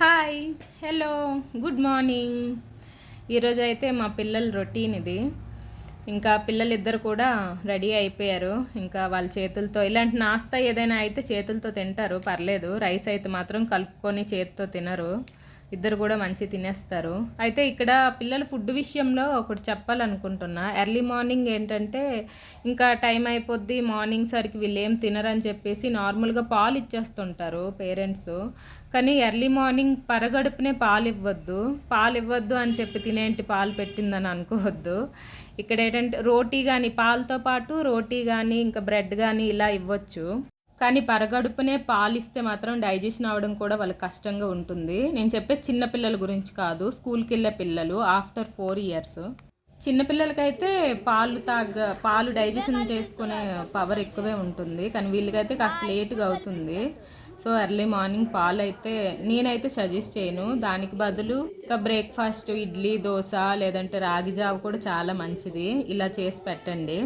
Hi, hello, good morning. ఈరోజైతే మా పిల్లల రొటీన్ ఇది. ఇంకా పిల్లలిద్దరు కూడా రెడీ అయిపోయారు. ఇంకా వాళ్ళ చేతులతో ఇలాంటి నాస్తా ఏదైనా అయితే చేతులతో తింటారు, పర్లేదు. రైస్ అయితే మాత్రం కలుపుకొని చేతితో తినరు. ఇద్దరు కూడా మంచి తినేస్తారు. అయితే ఇక్కడ పిల్లల ఫుడ్ విషయంలో ఒకటి చెప్పాలనుకుంటున్నా. ఎర్లీ మార్నింగ్ ఏంటంటే ఇంకా టైం అయిపోద్ది, మార్నింగ్ సరికి వీళ్ళు ఏం తినరని చెప్పేసి నార్మల్గా పాలు ఇచ్చేస్తుంటారు పేరెంట్స్. కానీ ఎర్లీ మార్నింగ్ పరగడుపునే పాలు ఇవ్వద్దు అని చెప్పి తినేంటి పాలు పెట్టిందని అనుకోవద్దు. ఇక్కడ ఏంటంటే రోటీ కానీ పాలతో పాటు రోటీ కానీ ఇంకా బ్రెడ్ కానీ ఇలా ఇవ్వచ్చు. కానీ పరగడుపునే పాలిస్తే మాత్రం డైజెషన్ అవ్వడం కూడా వాళ్ళకి కష్టంగా ఉంటుంది. నేను చెప్పే చిన్న పిల్లల గురించి కాదు, స్కూల్కి వెళ్ళే పిల్లలు ఆఫ్టర్ 4 years. చిన్నపిల్లలకైతే పాలు డైజెషన్ చేసుకునే పవర్ ఎక్కువే ఉంటుంది. కానీ వీళ్ళకైతే కాస్త లేట్గా అవుతుంది. సో ఎర్లీ మార్నింగ్ పాలు అయితే నేనైతే సజెస్ట్ చేయను. దానికి బదులు ఇంకా బ్రేక్ఫాస్ట్ ఇడ్లీ, దోశ లేదంటే రాగి జావ కూడా చాలా మంచిది. ఇలా చేసి పెట్టండి.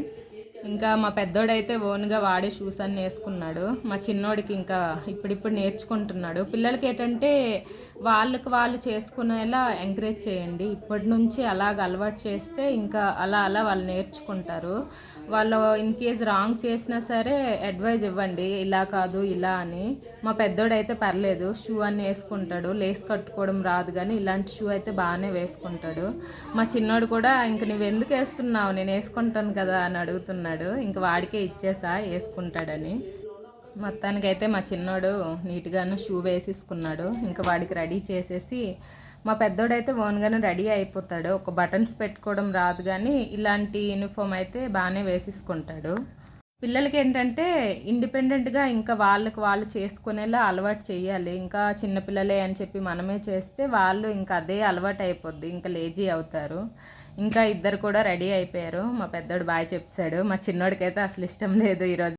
ఇంకా మా పెద్దోడైతే ఓన్గా వాడే షూస్ అన్నీ వేసుకున్నాడు. మా చిన్నోడికి ఇంకా ఇప్పుడిప్పుడు నేర్చుకుంటున్నాడు. పిల్లలకి ఏంటంటే వాళ్ళకి వాళ్ళు చేసుకునేలా ఎంకరేజ్ చేయండి. ఇప్పటి నుంచి అలాగ అలవాటు చేస్తే ఇంకా అలా అలా వాళ్ళు నేర్చుకుంటారు. వాళ్ళు ఇన్ కేస్ రాంగ్ చేసినా సరే అడ్వైజ్ ఇవ్వండి, ఇలా కాదు ఇలా అని. మా పెద్దోడైతే పర్లేదు, షూ అన్నీ వేసుకుంటాడు. లేస్ కట్టుకోవడం రాదు కానీ ఇలాంటి షూ అయితే బాగానే వేసుకుంటాడు. మా చిన్నోడు కూడా ఇంక నువ్వు ఎందుకు వేస్తున్నావు, నేను వేసుకుంటాను కదా అని అడుగుతున్నాడు. ఇంక వాడికే ఇచ్చేసా వేసుకుంటాడని. మొత్తానికైతే మా చిన్నోడు నీట్గాను షూ వేసేసుకున్నాడు. ఇంకా వాడికి రెడీ చేసేసి మా పెద్దోడైతే ఓన్గానే రెడీ అయిపోతాడు. ఒక బటన్స్ పెట్టుకోవడం రాదు కానీ ఇలాంటి యూనిఫామ్ అయితే బాగానే వేసేసుకుంటాడు. పిల్లలకి ఏంటంటే ఇండిపెండెంట్గా ఇంకా వాళ్ళకి వాళ్ళు చేసుకునేలా అలవాటు చేయాలి. ఇంకా చిన్నపిల్లలే అని చెప్పి మనమే చేస్తే వాళ్ళు ఇంకా అదే అలవాటు అయిపోద్ది, ఇంకా లేజీ అవుతారు. ఇంకా ఇద్దరు కూడా రెడీ అయిపోయారు. మా పెద్దోడు బాయ్ చెప్పాడు, మా చిన్నోడికైతే అసలు ఇష్టం లేదు ఈరోజు.